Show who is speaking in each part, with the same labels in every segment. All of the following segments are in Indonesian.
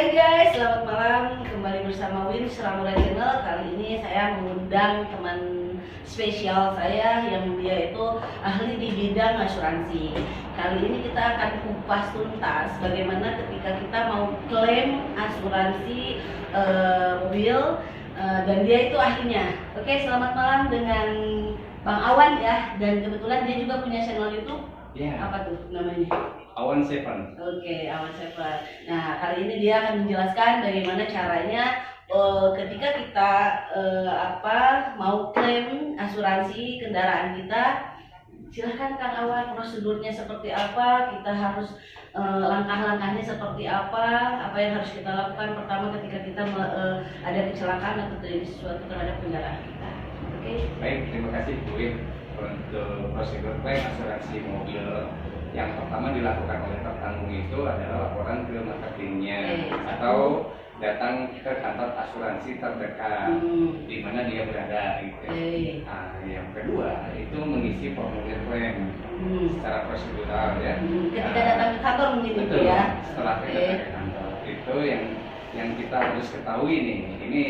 Speaker 1: Hai guys, selamat malam. Kembali bersama Win Ramura Channel. Kali ini saya mengundang teman spesial saya yang dia itu ahli di bidang asuransi. Kali ini kita akan kupas tuntas bagaimana ketika kita mau klaim asuransi mobil dan dia itu ahlinya. Oke, selamat malam dengan Bang Awan ya. Dan kebetulan dia juga punya channel YouTube.
Speaker 2: Ya.
Speaker 1: Apa tuh namanya?
Speaker 2: Awan Seven.
Speaker 1: Oke, Awan Seven. Nah, kali ini dia akan menjelaskan bagaimana caranya ketika kita mau klaim asuransi kendaraan kita. Silahkan Kang Awan, prosedurnya seperti apa, kita harus langkah-langkahnya seperti apa yang harus kita lakukan pertama ketika kita ada kecelakaan atau terjadi sesuatu terhadap kendaraan kita. Oke?
Speaker 2: Baik, terima kasih Bu Win untuk prosedur klaim asuransi mobil. Yang pertama dilakukan oleh tertanggung itu adalah laporan ke marketingnya atau datang ke kantor asuransi terdekat di mana dia berada gitu. Nah, yang kedua itu mengisi formulir klaim secara prosedural ya.
Speaker 1: Ketika datang ke kantor mungkin itu ya.
Speaker 2: Setelah kita datang ke kantor itu yang kita harus ketahui nih, ini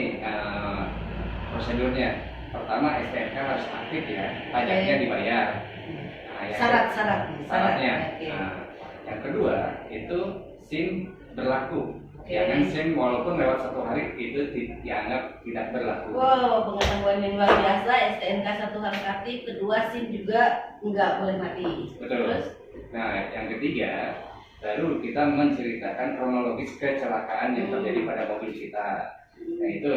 Speaker 2: prosedurnya. Pertama STNK harus aktif ya, pajaknya dibayar. Syaratnya. Nah, yang kedua itu SIM berlaku. Jangan SIM walaupun lewat 1 hari itu dianggap tidak berlaku.
Speaker 1: Wow, pengetahuan yang luar biasa. STNK 1 harus aktif, kedua SIM juga nggak boleh mati.
Speaker 2: Betul. Terus? Nah, yang ketiga baru kita menceritakan kronologis kecelakaan yang terjadi pada mobil kita. Nah itu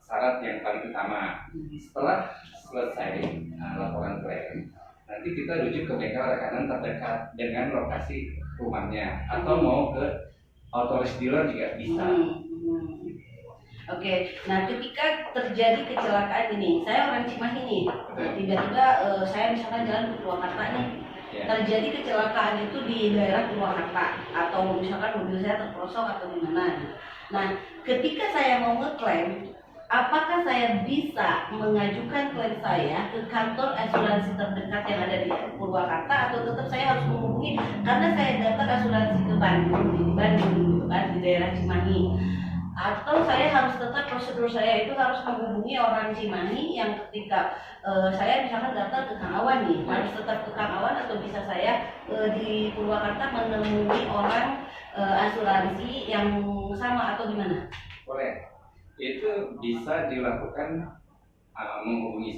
Speaker 2: syarat yang paling utama. Setelah selesai laporan klaim, nanti kita rujuk ke bengkel rekanan terdekat dengan lokasi rumahnya atau mau ke authorized dealer juga bisa.
Speaker 1: Oke, nah ketika terjadi kecelakaan ini, saya orang Cimahi nih, tiba-tiba saya misalkan jalan ke Purwakarta nih, terjadi kecelakaan itu di daerah Purwakarta atau misalkan mobil saya terperosok atau di mana. Nah, ketika saya mau ngeklaim, apakah saya bisa mengajukan klaim saya ke kantor asuransi terdekat yang ada di Purwakarta atau tetap saya harus menghubungi karena saya daftar asuransi ke Bandung gitu kan, di daerah Cimahi, atau saya harus tetap prosedur saya itu harus menghubungi orang Cimahi yang ketika saya misalkan daftar ke Kang Awan nih, harus tetap ke Kang Awan atau bisa saya di Purwakarta menemui orang asuransi yang sama atau gimana?
Speaker 2: Boleh. Itu bisa dilakukan menghubungi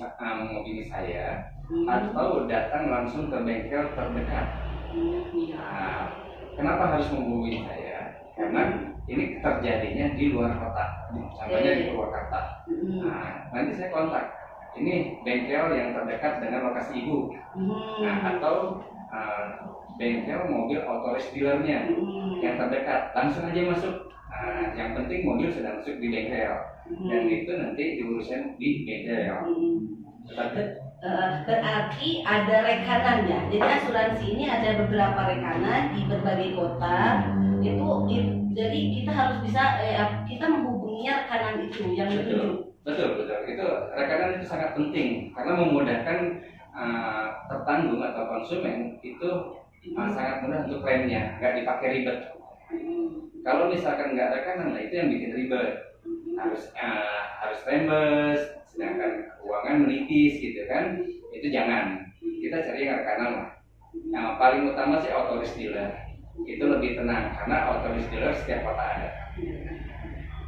Speaker 2: saya atau datang langsung ke bengkel terdekat. Kenapa harus menghubungi saya? Karena ini terjadinya di luar kota, contohnya di Purwakarta. Nah, nanti saya kontak. Ini bengkel yang terdekat dengan lokasi ibu, atau bengkel mobil authorized dealernya yang terdekat. Langsung aja masuk. Yang penting mobil sudah masuk di bengkel dan itu nanti diuruskan di bengkel.
Speaker 1: Berarti ada rekanannya. Jadi asuransi ini ada beberapa rekanan di berbagai kota. Jadi kita harus bisa kita menghubunginya rekanan itu yang
Speaker 2: betul. Itu rekanan itu sangat penting karena memudahkan tertanggung atau konsumen itu sangat mudah untuk klaimnya, nggak dipakai ribet. Kalau misalkan nggak rekanan, nah itu yang bikin ribet. Harus rembes, sedangkan keuangan menipis gitu kan. Itu jangan. Kita cari yang rekanan lah. Yang paling utama sih authorized dealer. Itu lebih tenang karena authorized dealer setiap kota ada.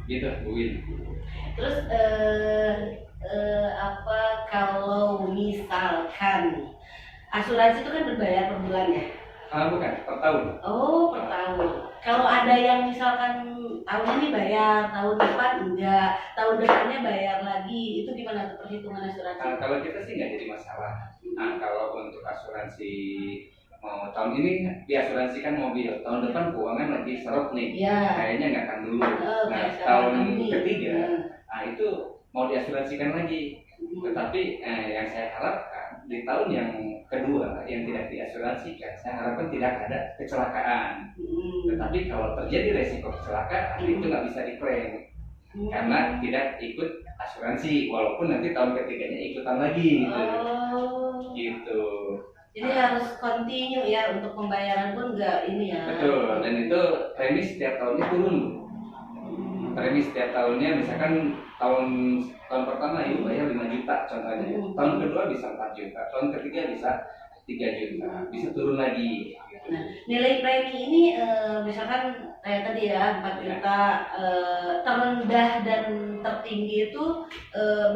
Speaker 2: Gitu, Bu Win.
Speaker 1: Terus kalau misalkan asuransi itu kan berbayar per bulan ya?
Speaker 2: Bukan, per tahun.
Speaker 1: Oh, per tahun. Kalau ada yang misalkan tahun ini bayar, tahun depan enggak, tahun depannya bayar lagi, itu gimana tuh perhitungan asuransi?
Speaker 2: Kalau kita sih nggak jadi masalah. Kalau untuk asuransi tahun ini diasuransikan mobil, tahun depan keuangan lagi seret nih, kayaknya nggak akan dulu. Tahun ketiga, itu mau diasuransikan lagi. Tetapi yang saya harapkan di tahun yang kedua yang tidak diasuransikan, saya harapkan tidak ada kecelakaan. Tetapi kalau terjadi resiko kecelakaan itu nggak bisa diklaim karena tidak ikut asuransi, walaupun nanti tahun ketiganya ikutan lagi gitu.
Speaker 1: Jadi harus continue ya, untuk pembayaran pun nggak ini ya.
Speaker 2: Betul, dan itu premi setiap tahunnya turun. Premi setiap tahunnya, misalkan tahun pertama ibu bayar 5 juta contohnya, tahun kedua bisa 4 juta, tahun ketiga bisa 3 juta, bisa turun lagi.
Speaker 1: Nah, nilai premi ini misalkan kayak tadi ya 4 juta, terendah dan tertinggi itu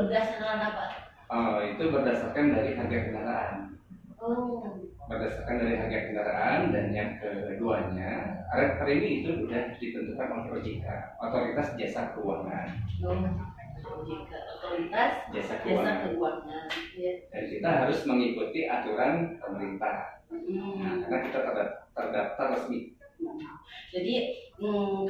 Speaker 1: berdasarkan apa?
Speaker 2: Oh, itu berdasarkan dari harga kendaraan.
Speaker 1: Oh.
Speaker 2: Berdasarkan dari harga kendaraan, dan yang keduanya premi itu sudah ditentukan oleh OJK, Otoritas Jasa Keuangan.
Speaker 1: OJK, Otoritas
Speaker 2: Jasa
Speaker 1: Keuangan. Ya.
Speaker 2: Dan kita harus mengikuti aturan pemerintah. Nah, karena kita terdaftar resmi.
Speaker 1: Jadi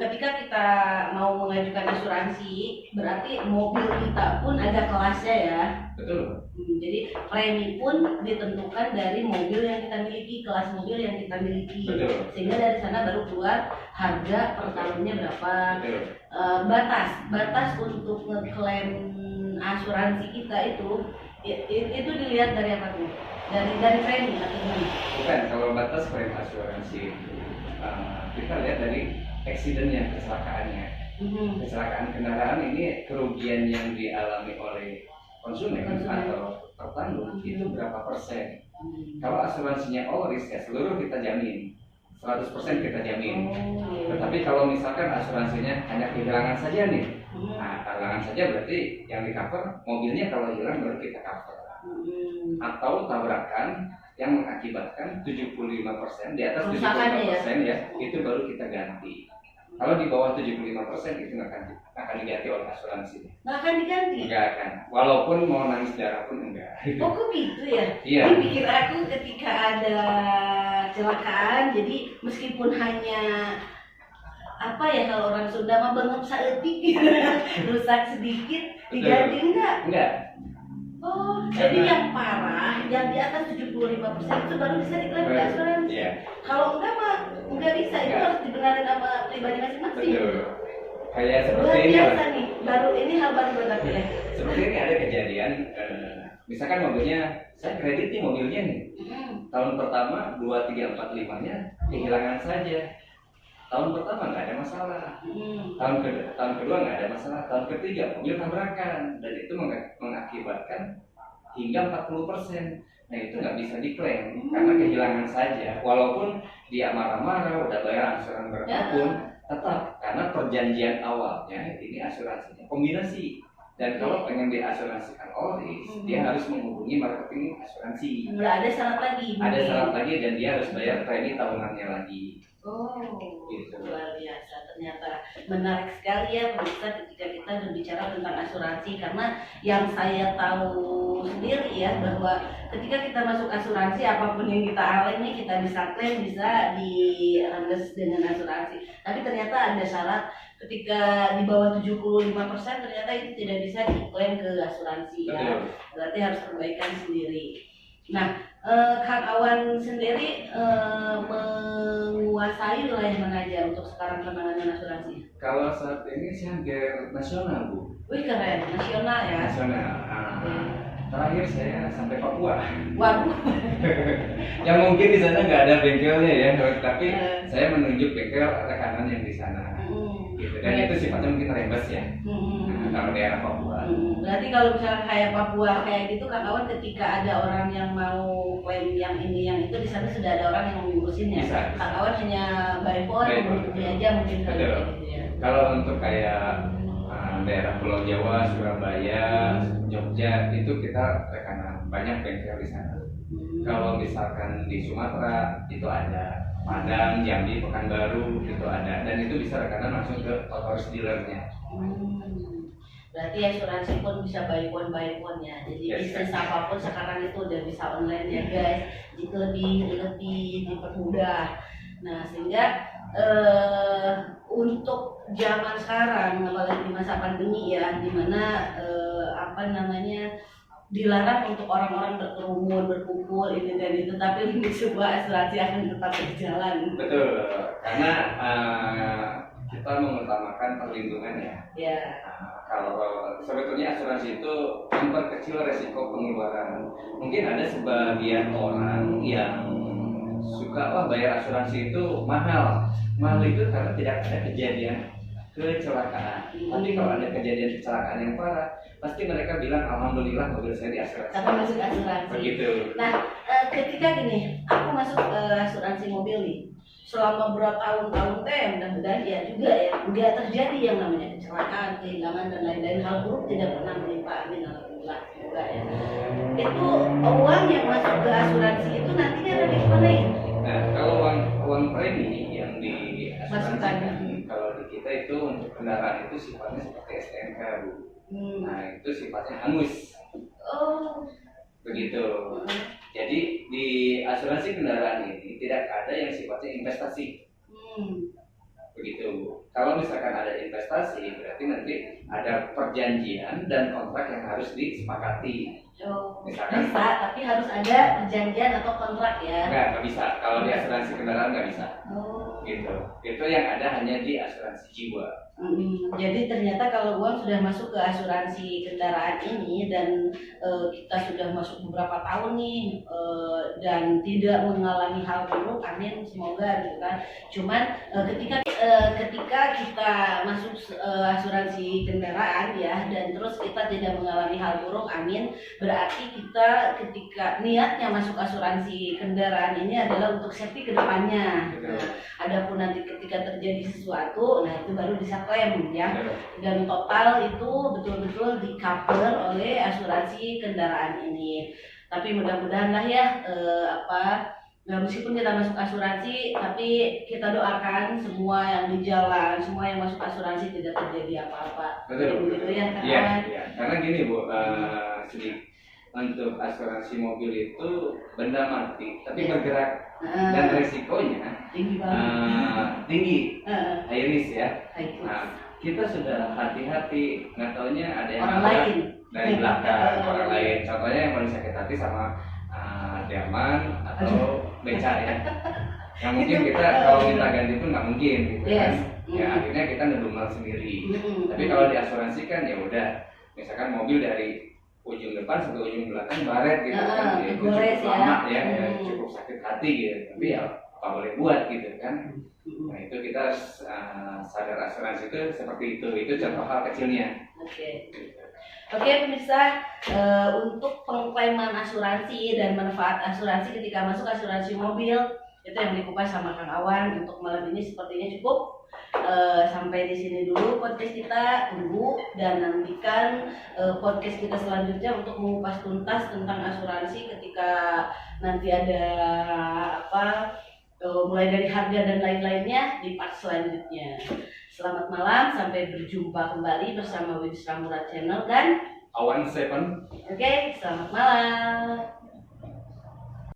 Speaker 1: ketika kita mau mengajukan asuransi, berarti mobil kita pun ada kelasnya ya.
Speaker 2: Betul.
Speaker 1: Jadi premi pun ditentukan dari mobil yang kita miliki, kelas mobil yang kita miliki.
Speaker 2: Betul.
Speaker 1: Sehingga dari sana baru keluar harga per tahunnya berapa.
Speaker 2: Betul.
Speaker 1: Batas untuk ngeklaim asuransi kita itu dilihat dari apa tuh? Dari premi atau gimana?
Speaker 2: Bukan, kalau batas premi asuransi kita lihat dari accident-nya, kecelakaannya. Kecelakaan kendaraan ini kerugian yang dialami oleh konsumen atau tertanggung itu berapa persen. Kalau asuransinya all risk ya seluruh kita jamin, 100% kita jamin. Tetapi kalau misalkan asuransinya hanya kehilangan saja nih, nah kehilangan saja berarti yang di cover mobilnya, kalau hilang baru kita cover. Atau tabrakan yang mengakibatkan 75%, di atas 75% ya, itu baru kita ganti. Kalau di bawah 75% itu nggak akan diganti oleh asuransi.
Speaker 1: Nggak akan diganti?
Speaker 2: Nggak akan. Walaupun mau nangis darah pun enggak.
Speaker 1: Oh kok gitu ya?
Speaker 2: Iya.
Speaker 1: Ini pikir aku ketika ada kecelakaan, jadi meskipun hanya apa ya, kalau orang Sunda mah bengep saeutik rusak sedikit diganti enggak?
Speaker 2: Enggak.
Speaker 1: Oh, jadi yang parah, yang di atas 75% itu baru bisa diklaim ke asuransi.
Speaker 2: Iya.
Speaker 1: Kalau enggak mah enggak bisa, itu harus dibenarin sama pribadi masing-masing.
Speaker 2: Betul. Kayak
Speaker 1: Luar
Speaker 2: seperti ini
Speaker 1: biasa
Speaker 2: lah.
Speaker 1: nih, ini hal baru buat aku ya.
Speaker 2: Seperti ini ada kejadian, misalkan mobilnya, saya kredit nih mobilnya nih. Tahun pertama 2, 3, 4, 5-nya kehilangan saja. Tahun pertama nggak ada masalah, tahun kedua nggak ada masalah, tahun ketiga mobil tabrakan, dan itu mengakibatkan hingga 40%. Nah itu nggak bisa diklaim karena kehilangan saja, walaupun dia marah-marah udah bayar angsuran berapapun, tetap karena perjanjian awalnya ini asuransinya kombinasi. Dan kalau pengen diasuransikan all risk, dia harus menghubungi marketing asuransi.
Speaker 1: Nggak ada syarat lagi.
Speaker 2: Ada syarat lagi, dan dia harus bayar premi tahunannya lagi.
Speaker 1: Oh,
Speaker 2: gitu.
Speaker 1: Luar biasa. Ternyata menarik sekali ya pemirsa ketika kita berbicara tentang asuransi, karena yang saya tahu sendiri ya bahwa ketika kita masuk asuransi, apapun yang kita alami kita bisa klaim, bisa dirembes dengan asuransi. Tapi ternyata ada syarat, ketika di bawah 75% ternyata itu tidak bisa diklaim ke asuransi ya. Berarti harus perbaikan sendiri. Nah, Kang Awan sendiri menguasai wilayah mana aja untuk sekarang penanganan asuransi?
Speaker 2: Kalau saat ini saya hampir nasional, Bu.
Speaker 1: Wih keren, nasional ya?
Speaker 2: Nasional. Terakhir saya sampai Papua.
Speaker 1: Waduh.
Speaker 2: Yang mungkin di sana nggak ada bengkelnya ya, tapi saya menunjuk bengkel rekanan yang di sana. Gitu. Dan itu sifatnya mungkin rembes ya. Kalau daerah Papua.
Speaker 1: Berarti kalau misalnya kayak Papua kayak gitu, Kang Awan ketika ada orang yang mau klaim yang ini yang itu, di sana sudah ada orang yang mengurusinnya. Kang Awan hanya by phone aja mungkin gitu ya.
Speaker 2: Kalau untuk kayak daerah Pulau Jawa, Surabaya, Jogja itu kita rekanan, banyak bengkel di sana. Kalau misalkan di Sumatera itu ada, Padang, Jambi, Pekanbaru itu ada, dan itu bisa rekanan langsung ke otoris dealernya.
Speaker 1: Berarti asuransi pun bisa by phone ya. Jadi bisnis apapun sekarang itu udah bisa online ya guys. Itu lebih dipermudah. Nah sehingga untuk zaman sekarang, apalagi di masa pandemi ya, dimana dilarang untuk orang-orang berkerumun, berkumpul ini dan itu, tapi sebuah asuransi akan tetap berjalan.
Speaker 2: Betul, karena kita serta mengutamakan perlindungan ya.
Speaker 1: Ya.
Speaker 2: Nah, kalau sebetulnya asuransi itu memperkecil resiko pengeluaran. Mungkin ada sebagian orang yang suka bayar asuransi itu mahal. Mahal itu karena tidak ada kejadian kecelakaan. Tapi kalau ada kejadian kecelakaan yang parah, pasti mereka bilang alhamdulillah mobil saya diasuransi.
Speaker 1: Tapi masuk asuransi.
Speaker 2: Begitu.
Speaker 1: Nah, ketika gini, aku masuk asuransi mobil nih, selama bertahun-tahun mudah-mudahan ya juga ya, nggak terjadi yang namanya kecelakaan, kehilangan dan lain-lain, hal buruk tidak pernah menimpa, amin alhamdulillah, semoga ya. Itu uang yang masuk ke asuransi itu nantinya ada di mana ya?
Speaker 2: Nah, kalau uang premi yang diasuransikan, kalau di kita itu untuk kendaraan itu sifatnya seperti STNK, Bu. Nah, itu sifatnya hangus.
Speaker 1: Oh.
Speaker 2: Begitu. Jadi di asuransi kendaraan ini tidak ada yang sifatnya investasi. Begitu. Kalau misalkan ada investasi, berarti nanti ada perjanjian dan kontrak yang harus disepakati.
Speaker 1: Oh,
Speaker 2: Misalkan
Speaker 1: bisa, tapi harus ada perjanjian atau kontrak ya?
Speaker 2: Nggak bisa. Kalau di asuransi kendaraan nggak bisa.
Speaker 1: Oh.
Speaker 2: Gitu. Itu yang ada hanya di asuransi jiwa.
Speaker 1: Jadi ternyata kalau uang sudah masuk ke asuransi kendaraan ini dan kita sudah masuk beberapa tahun nih dan tidak mengalami hal buruk, amin semoga gitu kan. Cuman ketika kita masuk asuransi kendaraan ya dan terus kita tidak mengalami hal buruk, amin, berarti kita ketika niatnya masuk asuransi kendaraan ini adalah untuk safety ke depannya. Adapun nanti ketika terjadi sesuatu, nah itu baru bisa klaim ya. Dan total itu betul-betul di cover oleh asuransi kendaraan ini. Tapi mudah-mudahan lah ya meskipun kita masuk asuransi, tapi kita doakan semua yang di jalan, semua yang masuk asuransi tidak terjadi apa-apa.
Speaker 2: Betul.
Speaker 1: Begitu ya, kawan.
Speaker 2: Iya. Karena gini Bu, untuk asuransi mobil itu benda mati, tapi bergerak dan resikonya tinggi, high risk ya. Nah, kita sudah hati-hati, nggak taunya ada yang
Speaker 1: orang lain
Speaker 2: dari belakang orang lain. Contohnya yang paling sakit hati sama diaman atau beca ya. Yang mungkin kita kalau minta ganti pun nggak mungkin gitu kan. Ya akhirnya kita ngedumel sendiri. Tapi kalau di asuransi kan ya udah, misalkan mobil dari ujung depan sampai ujung belakang baret gitu kan, ya, itu cukup lama ya, cukup sakit hati gitu. Tapi ya apa boleh buat gitu kan. Nah itu kita sadar asuransi itu seperti itu contoh hal kecilnya.
Speaker 1: Oke pemirsa, untuk pengklaiman asuransi dan manfaat asuransi ketika masuk asuransi mobil itu yang dikupas sama Kang Awan. Untuk malam ini sepertinya cukup. Sampai di sini dulu podcast kita, tunggu dan nantikan podcast kita selanjutnya untuk mengupas tuntas tentang asuransi ketika nanti ada mulai dari harga dan lain-lainnya di part selanjutnya. Selamat malam, sampai berjumpa kembali bersama Winsra Murad Channel dan
Speaker 2: Awan Seven.
Speaker 1: Oke, selamat malam.